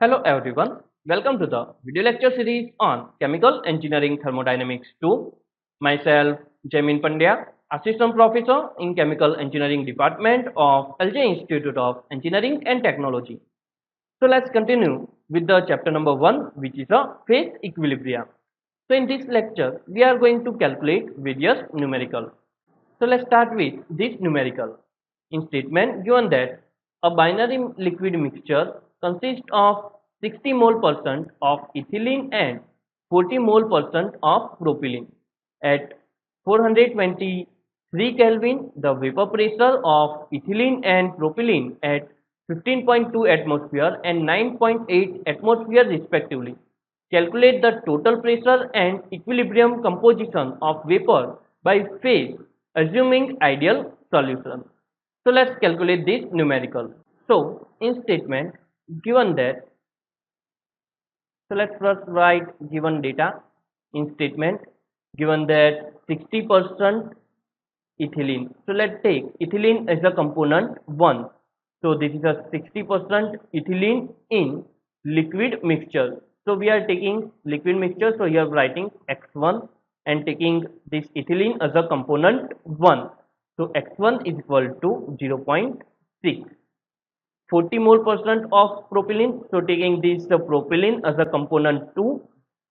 Hello everyone, welcome to the video lecture series on Chemical Engineering Thermodynamics 2. Myself, Jamin Pandya, Assistant Professor in Chemical Engineering Department of LJIET Institute of Engineering and Technology. So let's continue with the chapter number 1, which is a phase equilibrium. So in this lecture, we are going to calculate various numerical. So let's start with this numerical. In statement given that a binary liquid mixture consists of 60 mole percent of ethylene and 40 mole percent of propylene. At 423 Kelvin, the vapor pressure of ethylene and propylene at 15.2 atmosphere and 9.8 atmosphere respectively. Calculate the total pressure and equilibrium composition of vapor by phase, assuming ideal solution. So let's calculate this numerical. So in statement given that, so let's first write given data. In statement given that 60% ethylene. So let's take ethylene as a component 1. So this is a 60% ethylene in liquid mixture. So we are taking liquid mixture, so here writing x1 and taking this ethylene as a component 1. So x1 is equal to 0.6. 40 mole percent of propylene, so taking this propylene as a component 2,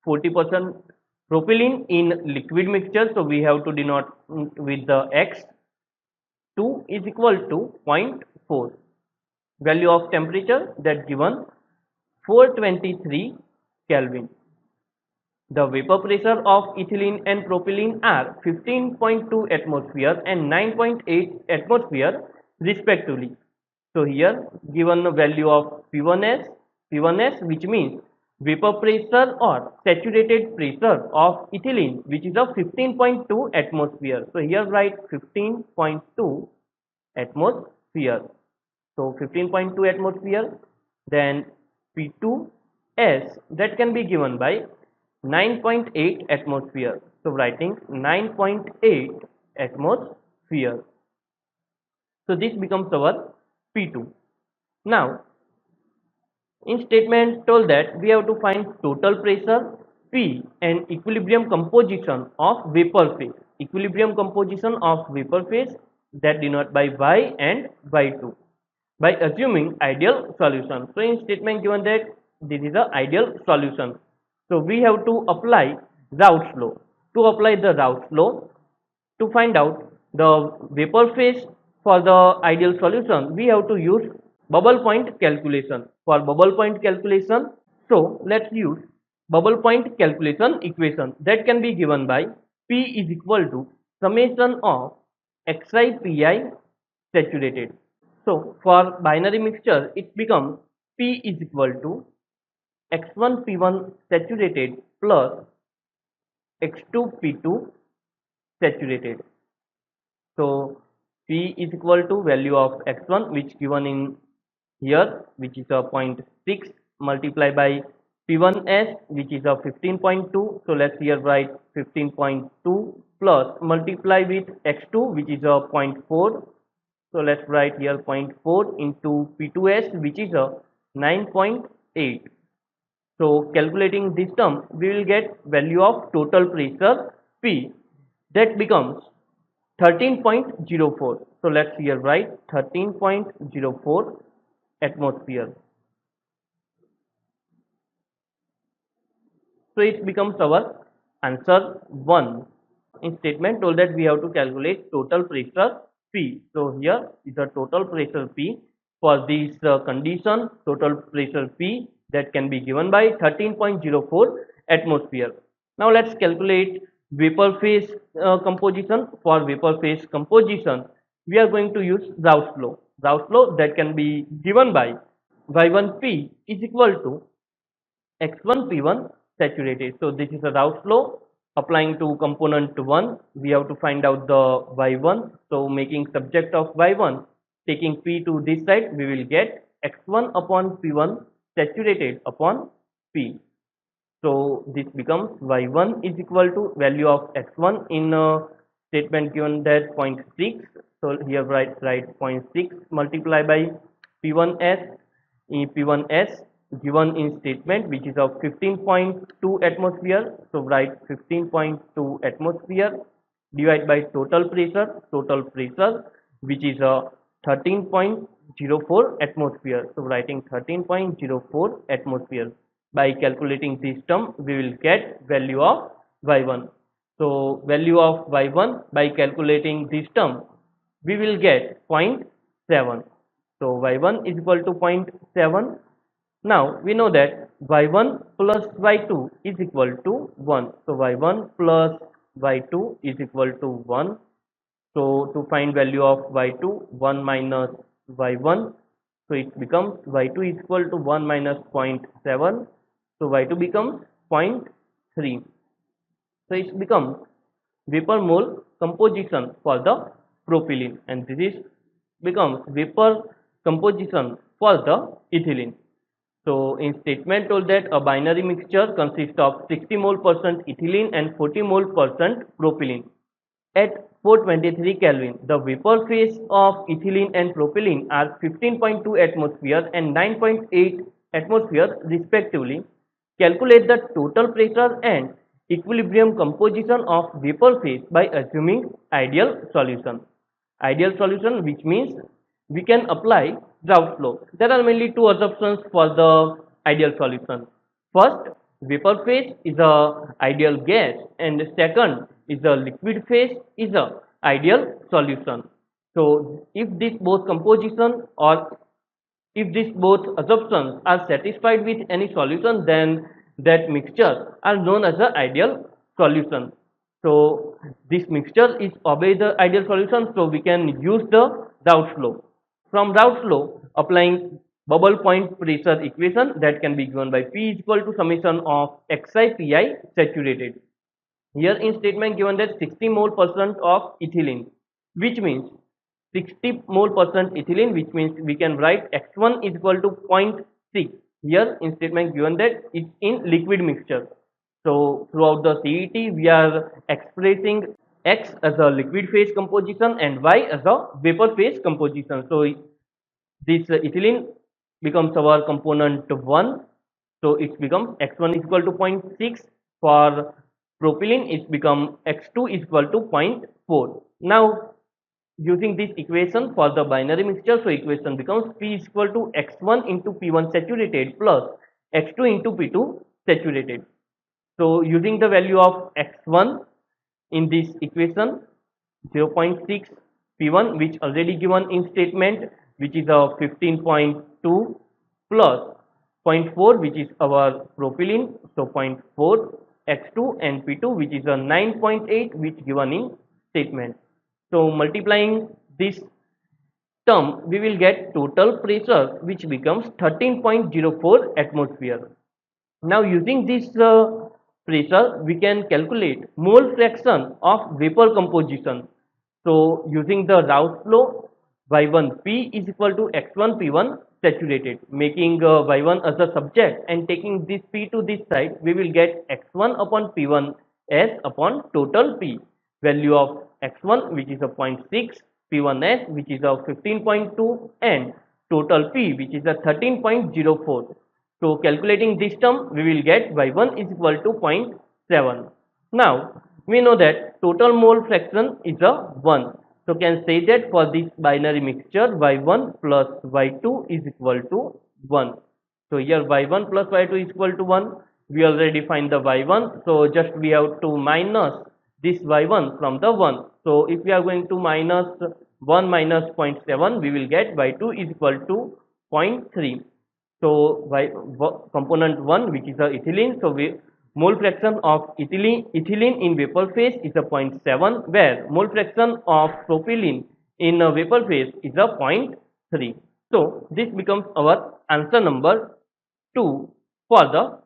40% propylene in liquid mixture, so we have to denote with the x. 2 is equal to 0.4. Value of temperature that given 423 Kelvin. The vapor pressure of ethylene and propylene are 15.2 atmosphere and 9.8 atmosphere respectively. So here given the value of P1S which means vapor pressure or saturated pressure of ethylene, which is of 15.2 atmosphere. So here write 15.2 atmosphere. So 15.2 atmosphere, then P2S that can be given by 9.8 atmosphere. So writing 9.8 atmosphere. So this becomes our P2. Now in statement told that we have to find total pressure P and equilibrium composition of vapor phase. Equilibrium composition of vapor phase that denoted by Y and Y2 by assuming ideal solution. So in statement given that this is the ideal solution. So we have to apply Raoult's law. To apply the Raoult's law, to find out the vapor phase for the ideal solution, we have to use bubble point calculation. For bubble point calculation, so let's use bubble point calculation equation that can be given by P is equal to summation of xi pi saturated. So for binary mixture, it becomes P is equal to x1 P1 saturated plus x2 P2 saturated. So P is equal to value of x1 which given in here, which is a 0.6 multiplied by P1S which is a 15.2. So let's here write 15.2 plus multiply with x2 which is a 0.4. So let's write here 0.4 into P2S which is a 9.8. So calculating this term, we will get value of total pressure P that becomes 13.04. So let's here write 13.04 atmosphere. So it becomes our answer 1. In statement told that we have to calculate total pressure P. So here is the total pressure P for this condition. Total pressure P that can be given by 13.04 atmosphere. Now let's calculate vapor phase composition. For vapor phase composition, we are going to use Raoult's law. Raoult's law that can be given by Y1P is equal to x1 P1 saturated. So this is a Raoult's law applying to component 1. We have to find out the Y1. So making subject of Y1, taking P to this side, we will get x1 upon P1 saturated upon P. So this becomes Y1 is equal to value of x1 in statement given that 0.6. So here write 0.6 multiplied by P1S. In P1S given in statement, which is of 15.2 atmosphere. So write 15.2 atmosphere divide by total pressure which is a 13.04 atmosphere. So writing 13.04 atmosphere. By calculating this term, we will get value of y1. So value of y1 by calculating this term, we will get zero point 0.7. So y1 is equal to 0.7. Now we know that y1 plus y2 is equal to 1. So y1 plus y2 is equal to 1. So to find value of y2, 1 minus y1. So it becomes y2 is equal to 1 minus 0.7. So y2 becomes 0.3. So it becomes vapor mole composition for the propylene, and this is becomes vapor composition for the ethylene. So in statement told that a binary mixture consists of 60 mole percent ethylene and 40 mole percent propylene. At 423 Kelvin, the vapor phase of ethylene and propylene are 15.2 atmosphere and 9.8 atmosphere respectively. Calculate the total pressure and equilibrium composition of vapor phase by assuming ideal solution. Ideal solution, which means we can apply Raoult law. There are mainly two assumptions for the ideal solution. First, vapor phase is a ideal gas, and second is a liquid phase is a ideal solution. So if this both composition or if these both assumptions are satisfied with any solution, then that mixture are known as the ideal solution. So this mixture is obey the ideal solution, so we can use the Raoult law. From Raoult law, applying bubble point pressure equation, that can be given by P is equal to summation of xi pi saturated. Here in statement given that 60 mole percent of ethylene, which means 60 mole percent ethylene, which means we can write x1 is equal to 0.6. Here in statement given that it's in liquid mixture. So throughout the CET, we are expressing X as a liquid phase composition and Y as a vapor phase composition. So this ethylene becomes our component 1. So it becomes x1 is equal to 0.6. For propylene, it becomes x2 is equal to 0.4. Now using this equation for the binary mixture, so equation becomes P is equal to x1 into P1 saturated plus x2 into P2 saturated. So using the value of x1 in this equation, 0.6 P1, which already given in statement, which is a 15.2 plus 0.4, which is our propylene, so 0.4 x2, and P2, which is a 9.8, which given in statement. So multiplying this term, we will get total pressure, which becomes 13.04 atmosphere. Now using this pressure, we can calculate mole fraction of vapor composition. So using the Raoult law, y1p is equal to x1p1 saturated, making y1 as a subject and taking this p to this side, we will get x1 upon p1 s upon total p. Value of x1, which is a 0.6, p1s, which is a 15.2, and total p, which is a 13.04. So calculating this term, we will get y1 is equal to 0.7. Now we know that total mole fraction is a 1. So can say that for this binary mixture, y1 plus y2 is equal to 1. So here y1 plus y2 is equal to 1. We already find the y1. So just we have to minus this y1 from the 1. So if we are going to minus 1 minus 0.7, we will get y2 is equal to 0.3. So component 1, which is the ethylene, so mole fraction of ethylene in vapor phase is a 0.7, where mole fraction of propylene in a vapor phase is a 0.3. So this becomes our answer number 2 for the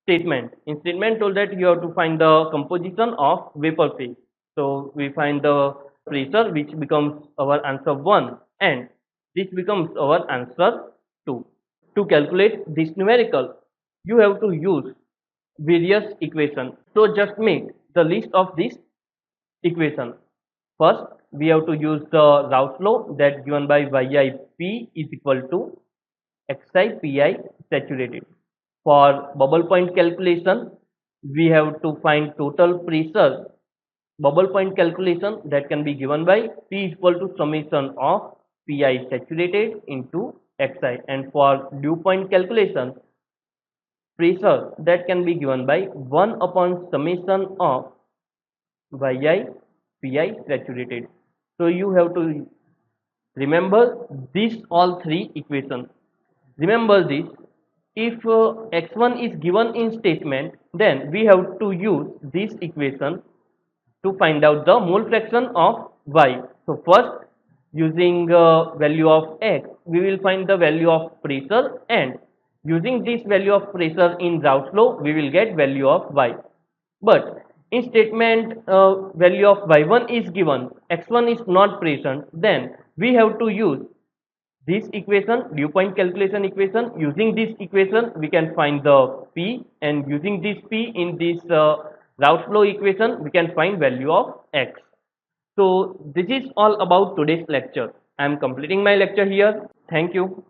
statement. In statement told that you have to find the composition of vapor phase. So we find the pressure, which becomes our answer 1, and this becomes our answer 2. To calculate this numerical, you have to use various equations. So just make the list of this equation. First, we have to use the Raoult law, that given by YIP is equal to xi pi saturated. For bubble point calculation, we have to find total pressure bubble point calculation that can be given by P equal to summation of pi saturated into xi, and for dew point calculation pressure that can be given by 1 upon summation of yi pi saturated. So you have to remember these all three equations. Remember this, if x1 is given in statement, then we have to use this equation to find out the mole fraction of y. So first, using value of x, we will find the value of pressure, and using this value of pressure in route flow, we will get value of y. But in statement value of y1 is given, x1 is not present, then we have to use this equation, dew point calculation equation. Using this equation we can find the p, and using this p in this route flow equation we can find value of x. So this is all about today's lecture. I am completing my lecture here. Thank you.